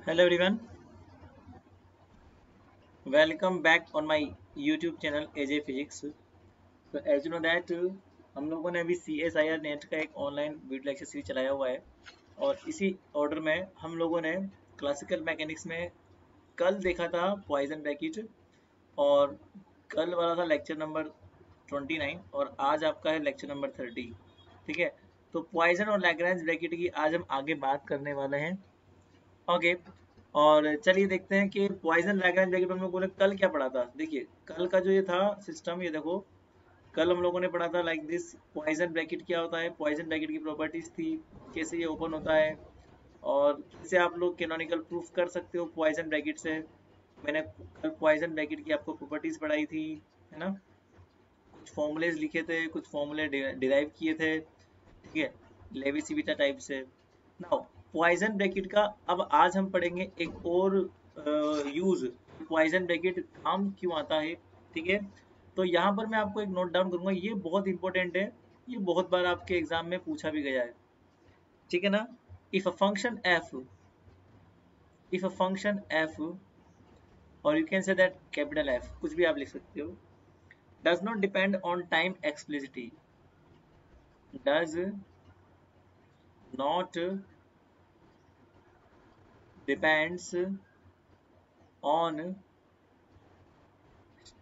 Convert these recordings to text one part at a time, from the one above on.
Hello everyone, welcome back on my YouTube channel AJ Physics. So as you know that हम लोगों ने अभी CSIR net का एक ऑनलाइन वीडियो लेक्चर सीरीज चलाया हुआ है और इसी ऑर्डर में हम लोगों ने क्लासिकल मैकेनिक्स में कल देखा था पॉइजन ब्रैकेट और कल वाला था लेक्चर नंबर 29 और आज आपका है लेक्चर नंबर 30। ठीक है, तो पॉइजन और लैग्रेंज ब्रैकेट की आज हम आगे बात करने वाले हैं। ओके, और चलिए देखते हैं कि पॉइजन लैग्रेंज ब्रैकेट हम लोगों ने कल क्या पढ़ा था। देखिए कल का जो ये था सिस्टम, ये देखो कल हम लोगों ने पढ़ा था लाइक दिस। पॉइजन ब्रैकेट क्या होता है, पॉइजन ब्रैकेट की प्रॉपर्टीज थी, कैसे ये ओपन होता है और कैसे आप लोग कैनोनिकल प्रूफ कर सकते हो पॉइजन ब्रैकेट से। मैंने कल पॉइजन ब्रैकेट की आपको प्रॉपर्टीज पढ़ाई थी, है ना। कुछ फॉर्मूलेज लिखे थे, कुछ फॉर्मूले डिराइव किए थे, ठीक है, लेवी-सिविटा टाइप से। नाउ पॉइजन ब्रैकेट का अब आज हम पढ़ेंगे एक और यूज, पॉइजन ब्रैकेट काम क्यों आता है। ठीक है, तो यहाँ पर मैं आपको एक नोट डाउन करूंगा, ये बहुत इंपॉर्टेंट है, ये बहुत बार आपके एग्जाम में पूछा भी गया है। ठीक है ना। If a function F, if a function F, और you can say that capital F, कुछ भी आप लिख सकते हो, does not depend on time explicitly, does not depends on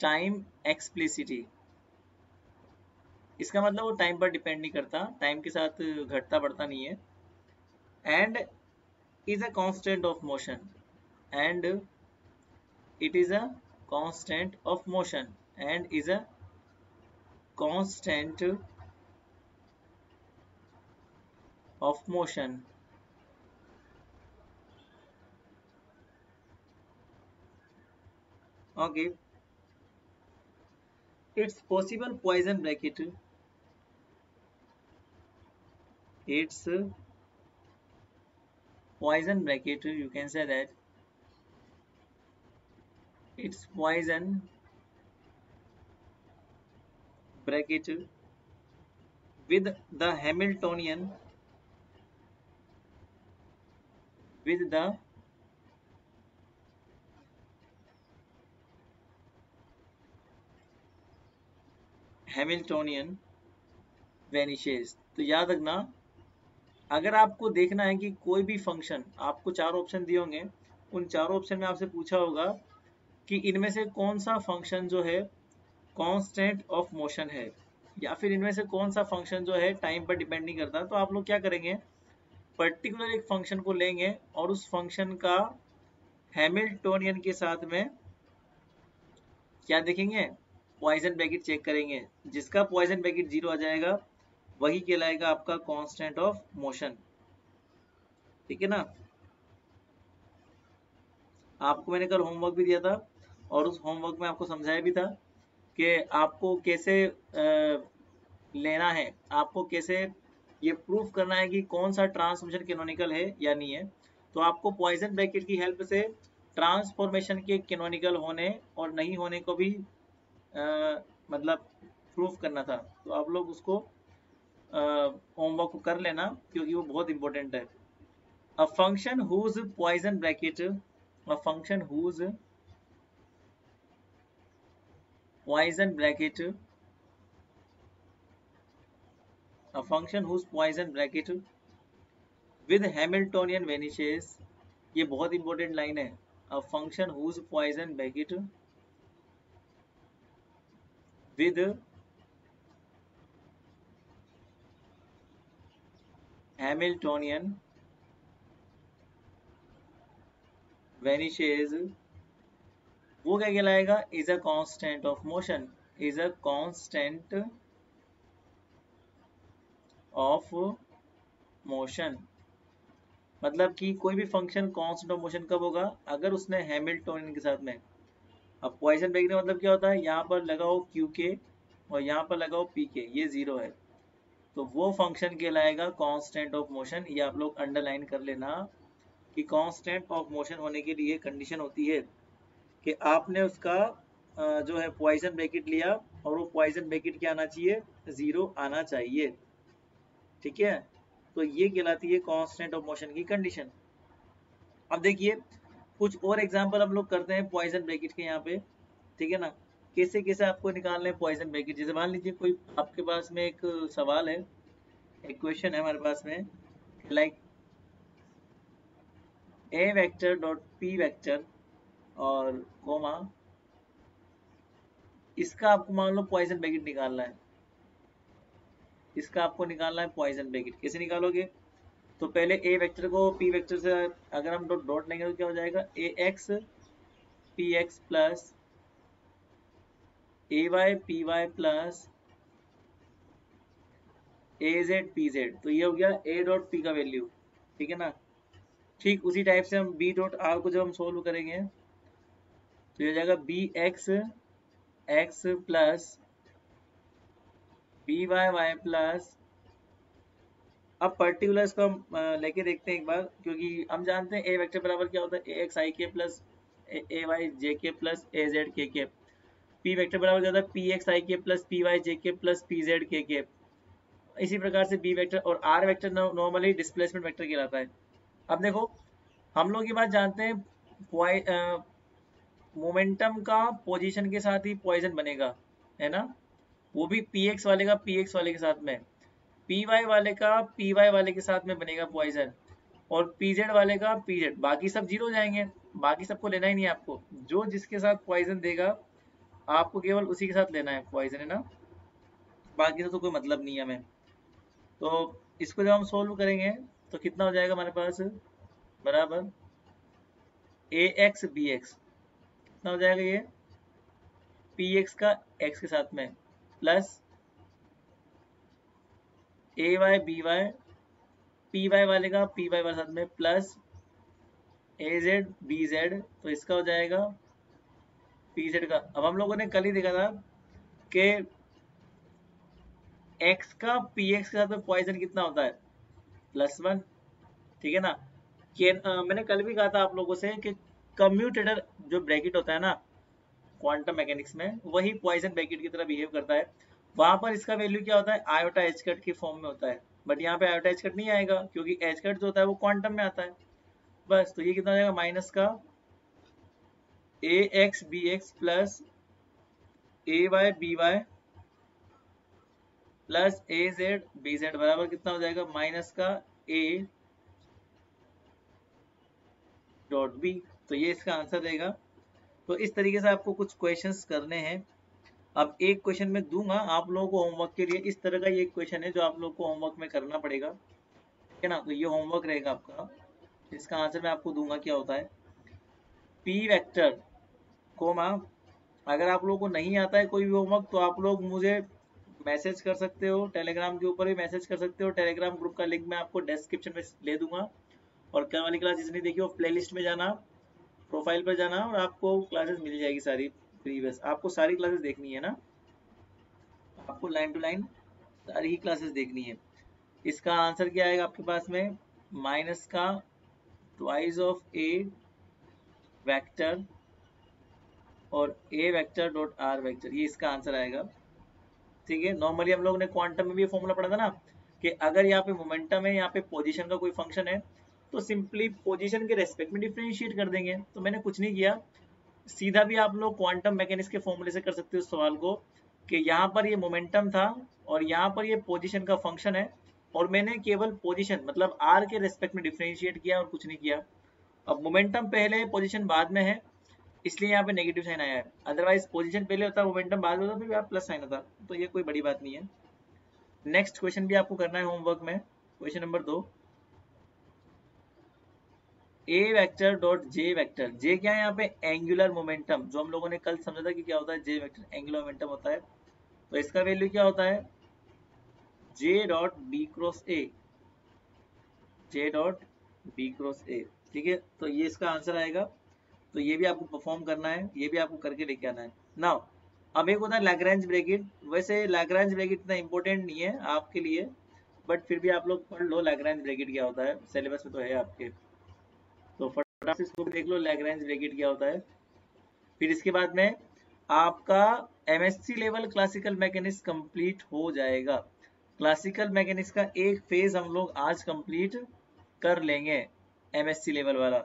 time explicitly. इसका मतलब वो टाइम पर डिपेंड नहीं करता, टाइम के साथ घटता बढ़ता नहीं है। And is a constant of motion, and it is a constant of motion, and is a constant of motion. Okay, it's possible poison bracket, it's poison bracket, you can say that it's poison bracket with the Hamiltonian, with the Hamiltonian vanishes। तो याद रखना, अगर आपको देखना है कि कोई भी फंक्शन, आपको चार ऑप्शन दिए होंगे, उन चारों ऑप्शन में आपसे पूछा होगा कि इनमें से कौन सा फंक्शन जो है कांस्टेंट ऑफ मोशन है, या फिर इनमें से कौन सा फंक्शन जो है टाइम पर डिपेंड नहीं करता, तो आप लोग क्या करेंगे, पर्टिकुलर एक फंक्शन को लेंगे और उस फंक्शन का हैमिल्टोनियन के साथ में क्या देखेंगे, पॉइजन ब्रैकेट चेक करेंगे। जिसका पॉइजन ब्रैकेट 0 आ जाएगा वही कहलाएगा आपका कांस्टेंट ऑफ मोशन। ठीक है ना। आपको मैंने कल होमवर्क भी दिया था और उस होमवर्क में आपको समझाया भी था कि आपको कैसे लेना है, आपको कैसे ये प्रूफ करना है कि कौन सा ट्रांसफॉर्मेशन कैनोनिकल है या नहीं है। तो आपको पॉइजन ब्रैकेट की हेल्प से ट्रांसफॉर्मेशन के कैनोनिकल होने और नहीं होने को भी मतलब प्रूफ करना था। तो आप लोग उसको होमवर्क को कर लेना क्योंकि वो बहुत इंपॉर्टेंट है। A function whose Poisson bracket, a function whose Poisson bracket, a function whose Poisson bracket with Hamiltonian vanishes, ये बहुत इंपॉर्टेंट लाइन है। a function whose Poisson bracket with Hamiltonian vanishes, वो क्या कहलाएगा, is a constant of motion, is a constant of motion। मतलब कि कोई भी फंक्शन कांस्टेंट ऑफ मोशन कब होगा, अगर उसने हैमिल्टोनियन के साथ में। अब पॉइसन ब्रैकेट का मतलब क्या होता है, यहाँ पर लगाओ क्यू के और यहाँ पर लगाओ पी के, ये जीरो है, तो वो फंक्शन कहलाएगा कांस्टेंट ऑफ मोशन। ये आप लोग अंडरलाइन कर लेना कि कांस्टेंट ऑफ मोशन होने के लिए कंडीशन होती है कि आपने उसका जो है पॉइसन ब्रैकेट लिया और वो पॉइसन ब्रैकेट क्या आना चाहिए, जीरो आना चाहिए। ठीक है, तो ये कहलाती है कांस्टेंट ऑफ मोशन की कंडीशन। अब देखिए कुछ और एग्जांपल हम लोग करते हैं पॉइजन ब्रैकेट के यहाँ पे, ठीक है ना। कैसे कैसे आपको निकालना है पॉइजन ब्रैकेट। जैसे मान लीजिए कोई आपके पास में एक सवाल है, एक क्वेश्चन है हमारे पास में, like a vector dot P vector और कोमा, इसका आपको मान लो पॉइजन ब्रैकेट निकालना है। इसका आपको निकालना है पॉइजन ब्रैकेट। कैसे निकालोगे? तो पहले ए वेक्टर को पी वेक्टर से अगर हम डॉट डॉट लेंगे तो क्या हो जाएगा, ए x P x plus A Y P Y plus A Z P Z. तो ये हो गया ए डॉट पी का वैल्यू, ठीक है ना। ठीक उसी टाइप से हम बी डॉट आर को जब हम सोल्व करेंगे तो ये हो जाएगा B X X plus B Y Y plus, अब पर्टिकुलर्स को हम लेके देखते हैं एक बार, क्योंकि हम जानते हैं ए वेक्टर बराबर क्या होता है, ए एक्स आई के प्लस ए वाई जे के प्लस ए जेड के के। पी वेक्टर बराबर क्या होता है, पी एक्स आई के प्लस पी वाई जे के प्लस पी जेड के के। इसी प्रकार से बी वेक्टर और R vector normally displacement vector कहलाता है। अब देखो हम लोग ये बात जानते हैं, मोमेंटम का पोजीशन के साथ ही पॉइजन बनेगा, है ना। वो भी पी एक्स वाले का पी एक्स वाले के साथ में, पी वाई वाले का पी वाई वाले के साथ में बनेगा पॉइजन, और पी जेड वाले का पी जेड। बाकी सब जीरो जाएंगे, बाकी सबको लेना ही नहीं है आपको। जो जिसके साथ पॉइजन देगा आपको केवल उसी के साथ लेना है पॉइजन, है ना। बाकी से तो कोई मतलब नहीं है हमें। तो इसको जब हम सोल्व करेंगे तो कितना हो जाएगा हमारे पास, बराबर ए एक्स बी एक्स। कितना हो जाएगा ये, पी एक्स का एक्स के साथ में plus A Y B Y, P Y वाले का पी वाई वाले साथ में plus A Z B Z. तो इसका हो जाएगा पी जेड का। अब हम लोगों ने कल ही देखा था कि एक्स का पी एक्स के साथ में पॉइजन कितना होता है, +1, ठीक है ना। मैंने कल भी कहा था आप लोगों से कि कम्यूटेटर जो ब्रैकेट होता है ना क्वांटम मैकेनिक्स में, वही पॉइजन ब्रैकेट की तरह बिहेव करता है। वहां पर इसका वैल्यू क्या होता है, आयोटा एच कट के फॉर्म में होता है। बट यहाँ पे आयोटा एच कट नहीं आएगा, क्योंकि एच कट जो होता है वो क्वांटम में आता है। बस, तो ये कितना हो जाएगा, माइनस का ए x B x plus A Y B Y plus A Z B Z बराबर कितना हो जाएगा, माइनस का ए डॉट बी। तो ये इसका आंसर देगा। तो इस तरीके से आपको कुछ क्वेश्चंस करने हैं। अब एक क्वेश्चन मैं दूंगा आप लोगों को होमवर्क के लिए, इस तरह का ये क्वेश्चन है जो आप लोग को होमवर्क में करना पड़ेगा, ठीक है ना। तो ये होमवर्क रहेगा आपका, इसका आंसर मैं आपको दूंगा क्या होता है, पी वेक्टर कोमा। अगर आप लोगों को नहीं आता है कोई भी होमवर्क तो आप लोग मुझे मैसेज कर सकते हो, टेलीग्राम के ऊपर भी मैसेज कर सकते हो। टेलीग्राम ग्रुप का लिंक मैं आपको डिस्क्रिप्शन में दे दूंगा। और कल वाली क्लास जिसने देखी हो प्लेलिस्ट में जाना, प्रोफाइल पर जाना, और आपको क्लासेस मिल जाएगी सारी प्रीवियस। आपको सारी क्लासेस देखनी है ना, आपको लाइन टू लाइन सारी ही क्लासेस देखनी है। इसका आंसर क्या आएगा आपके पास में, माइनस का ट्वाइस ऑफ ए वेक्टर और ए वेक्टर डॉट आर वेक्टर, ये इसका आंसर आएगा, ठीक है। नॉर्मली हम लोग ने क्वांटम में भी फॉर्मूला पढ़ा था ना कि अगर यहाँ पे मोमेंटम है, यहाँ पे पोजीशन का कोई फंक्शन है, तो सिंपली पोजीशन के रेस्पेक्ट में डिफरेंशिएट कर देंगे। तो मैंने कुछ नहीं किया, सीधा भी आप लोग क्वांटम मैकेनिक्स के फॉर्मूले से कर सकते हो इस सवाल को, कि यहाँ पर ये मोमेंटम था और यहाँ पर ये पोजीशन का फंक्शन है, और मैंने केवल पोजीशन मतलब आर के रेस्पेक्ट में डिफरेंशिएट किया और कुछ नहीं किया। अब मोमेंटम पहले है, पोजीशन बाद में है, इसलिए यहाँ पे नेगेटिव साइन आया है। अदरवाइज पोजीशन पहले होता, मोमेंटम बाद में होता, फिर यहाँ प्लस साइन होता। तो ये कोई बड़ी बात नहीं है। नेक्स्ट क्वेश्चन भी आपको करना है होमवर्क में, क्वेश्चन नंबर 2, ए वेक्टर डॉट जे वेक्टर। जे क्या है यहाँ पे, एंगुलर मोमेंटम, जो हम लोगों ने कल समझा था कि क्या होता है, जे वेक्टर एंगुलर मोमेंटम होता है। तो इसका वैल्यू क्या होता है, J dot B cross A, J dot B cross A, ठीक है। तो ये इसका आंसर आएगा। तो ये भी आपको परफॉर्म करना है, ये भी आपको करके लेके आना है। नाउ अब एक होता है लैग्रेंज ब्रैकेट। वैसे लैग्रेंज ब्रैकेट इतना इंपॉर्टेंट नहीं है आपके लिए, बट फिर भी आप लोग पढ़ लो लैग्रेंज ब्रैकेट क्या होता है, सिलेबस में तो है आपके। तो फटाफट से इसको भी देख लो लैग्रेंज ब्रैकेट क्या होता है। फिर इसके बाद में आपका MSc level classical mechanics complete हो जाएगा। क्लासिकल मैकेनिक्स का एक फेज हम लोग आज कंप्लीट कर लेंगे, एमएससी लेवल वाला।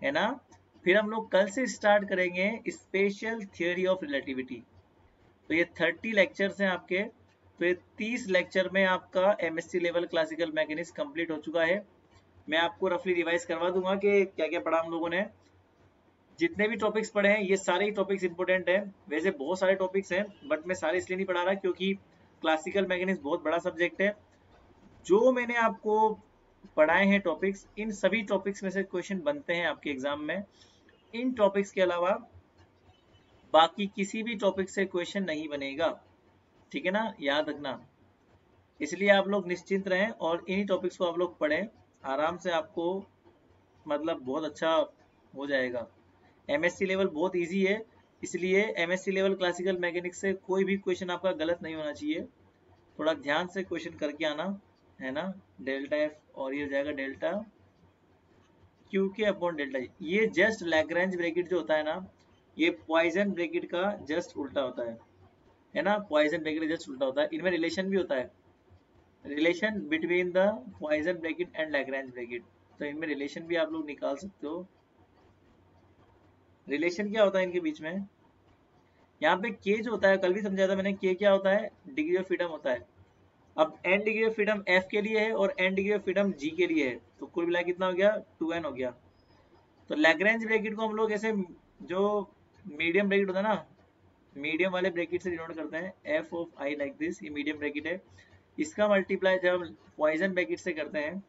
है ना। फिर हम लोग कल से स्टार्ट करेंगे स्पेशल थियोरी ऑफ रिलेटिविटी। तो ये 30 लेक्चर्स हैं आपके। तो ये 30 लेक्चर में आपका MSc level classical mechanics complete हो चुका है। मैं आपको रफली रिवाइज करवा दूंगा कि क्या क्या पढ़ा हम लोगों ने। जितने भी टॉपिक्स पढ़े हैं ये सारे ही टॉपिक्स इंपॉर्टेंट हैं। वैसे बहुत सारे टॉपिक्स हैं बट मैं सारे इसलिए नहीं पढ़ा रहा क्योंकि क्लासिकल मैकेनिक्स बहुत बड़ा सब्जेक्ट है। जो मैंने आपको पढ़ाए हैं टॉपिक्स, इन सभी टॉपिक्स में से क्वेश्चन बनते हैं आपके एग्जाम में। इन टॉपिक्स के अलावा बाकी किसी भी टॉपिक से क्वेश्चन नहीं बनेगा, ठीक है ना, याद रखना। इसलिए आप लोग निश्चिंत रहें और इन्हीं टॉपिक्स को आप लोग पढ़ें आराम से। आपको मतलब बहुत अच्छा हो जाएगा। एमएससी लेवल बहुत इजी है, इसलिए एमएससी लेवल क्लासिकल मैकेनिक्स से कोई भी क्वेश्चन आपका गलत नहीं होना चाहिए। थोड़ा ध्यान से क्वेश्चन करके आना, है ना। डेल्टा एफ और ये हो जाएगा डेल्टा क्यू के अपॉन डेल्टा जी। ये जस्ट लैग्रेंज ब्रैकेट जो होता है ना, ये पॉइजन ब्रैकेट का जस्ट उल्टा होता है ना। पॉइजन ब्रैकेट जस्ट उल्टा होता है। इनमें रिलेशन भी होता है, relation between the Poisson bracket and Lagrange bracket. तो इनमें रिलेशन भी आप लोग निकाल सकते हो। रिलेशन क्या होता है इनके बीच में, यहाँ पे के जो होता है, कल भी समझाया था मैंने, के क्या होता है, डिग्री ऑफ फ्रीडम होता है। अब N degree of freedom F के लिए है और N degree of freedom G के लिए है, तो कुल मिला कितना हो गया, 2n हो गया। तो लैग्रेंज ब्रैकेट को हम लोग ऐसे जो मीडियम ब्रैकेट होता है ना, मीडियम वाले ब्रैकेट से डिनोट करते हैं, F of I like this, ये मीडियम ब्रैकेट है। इसका मल्टीप्लाई जब हम पॉइजन ब्रैकेट से करते हैं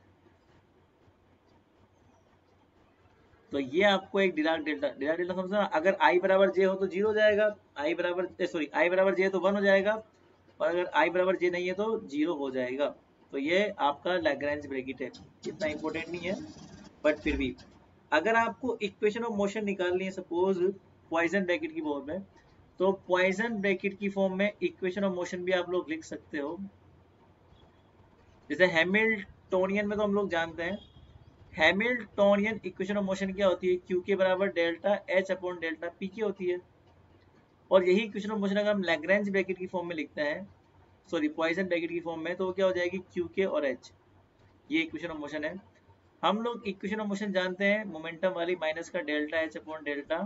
तो ये आपको एक डिराक डेल्टा समझना। अगर आई बराबर जे हो तो 0 हो जाएगा, आई बराबर आई बराबर जे तो 1 हो जाएगा, और अगर आई बराबर जे नहीं है तो 0 हो जाएगा। तो ये आपका लैग्रेंज ब्रैकेट है। इतना इंपॉर्टेंट नहीं है बट फिर भी अगर आपको इक्वेशन ऑफ मोशन निकालनी है सपोज पॉइजन ब्रैकेट की फॉर्म में, तो पॉइजन ब्रैकेट की फॉर्म में इक्वेशन ऑफ मोशन भी आप लोग लिख सकते हो। जैसे हैमिल्टोनियन में तो हम लोग जानते हैं, हैमिल्टोनियन इक्वेशन ऑफ मोशन क्या होती है, क्यू के बराबर delta H upon delta P के होती है। और यही इक्वेशन ऑफ मोशन अगर हम लैग्रेंज ब्रैकेट की फॉर्म में लिखते हैं, सॉरी पॉइजन ब्रैकेट की फॉर्म में, तो क्या हो जाएगी, क्यू के और एच। ये इक्वेशन ऑफ मोशन है। हम लोग इक्वेशन ऑफ मोशन जानते हैं मोमेंटम वाली, माइनस का delta H upon delta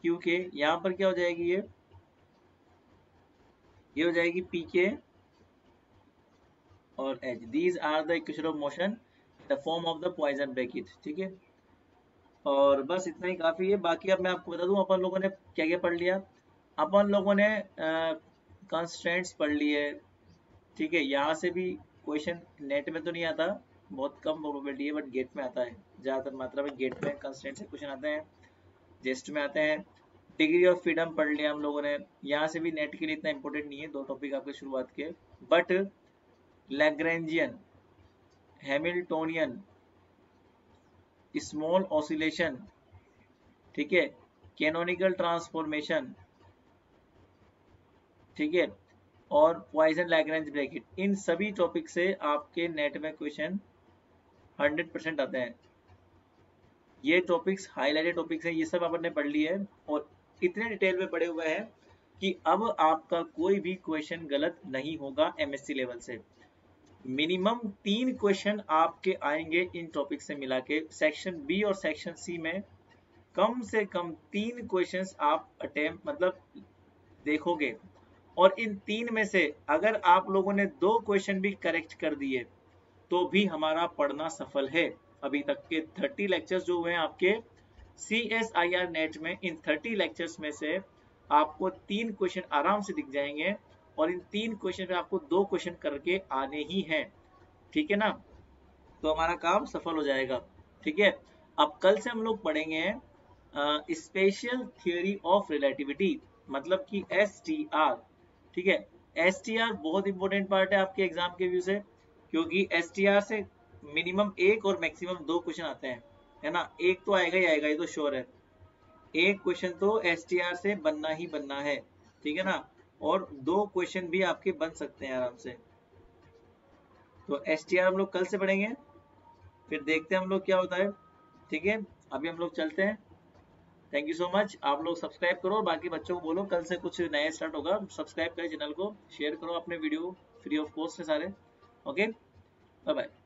Q के। यहाँ पर क्या हो जाएगी, ये हो जाएगी पी के और H. These are the equation of motion the form of the Poisson bracket, ठीक है। और बस इतना ही काफी है। बाकी अब मैं आपको बता दूं अपन लोगों ने क्या क्या पढ़ लिया। अपन लोगों ने कंस्ट्रेंट्स पढ़ लिए, ठीक है। यहाँ से भी क्वेश्चन नेट में तो नहीं आता, बहुत कम प्रोबेबिलिटी है, बट गेट में आता है ज्यादातर मात्रा में। गेट में कंस्ट्रेंट से क्वेश्चन आते हैं, जेस्ट में आते हैं। डिग्री ऑफ फ्रीडम पढ़ लिया हम लोगों ने, यहाँ से भी नेट के लिए इतना इंपॉर्टेंट नहीं है, 2 टॉपिक आपके शुरुआत के। But Lagrangian, Hamiltonian, small oscillation, ठीक है, कैनोनिकल ट्रांसफॉर्मेशन, ठीक है, और पॉइजन लैग्रेंज ब्रैकेट, इन सभी टॉपिक से आपके नेट में क्वेश्चन 100% आते हैं। ये टॉपिक्स हाईलाइटेड टॉपिक्स हैं, ये सब आपने पढ़ लिए है और इतने डिटेल में पढ़े हुए हैं कि अब आपका कोई भी क्वेश्चन गलत नहीं होगा एमएससी लेवल से। मिनिमम 3 क्वेश्चन आपके आएंगे इन टॉपिक से मिला के। सेक्शन बी और सेक्शन सी में कम से कम 3 क्वेश्चंस आप अटेम्प्ट मतलब देखोगे, और इन 3 में से अगर आप लोगों ने 2 क्वेश्चन भी करेक्ट कर दिए तो भी हमारा पढ़ना सफल है। अभी तक के 30 लेक्चर्स जो हुए हैं आपके CSIR नेट में, इन 30 लेक्चर्स में से आपको 3 क्वेश्चन आराम से दिख जाएंगे, और इन 3 क्वेश्चन में आपको 2 क्वेश्चन करके आने ही हैं, ठीक है ना। तो हमारा काम सफल हो जाएगा, ठीक है। अब कल से हम लोग पढ़ेंगे स्पेशल थ्योरी ऑफ रिलेटिविटी, मतलब कि STR, ठीक है। STR बहुत इंपॉर्टेंट पार्ट है आपके एग्जाम के व्यू से, क्योंकि STR से मिनिमम 1 और मैक्सिमम 2 क्वेश्चन आते हैं, है ना। एक तो आएगा ही आएगा, ये तो श्योर है। एक क्वेश्चन तो STR से बनना ही बनना है, ठीक है ना। और 2 क्वेश्चन भी आपके बन सकते हैं आराम से। तो STR हम लोग कल से पढ़ेंगे, फिर देखते हैं हम लोग क्या होता है, ठीक है। अभी हम लोग चलते हैं। Thank you so much. आप लोग सब्सक्राइब करो और बाकी बच्चों को बोलो कल से कुछ नया स्टार्ट होगा। सब्सक्राइब करें चैनल को, शेयर करो अपने वीडियो, फ्री ऑफ कॉस्ट है सारे। Okay, bye bye.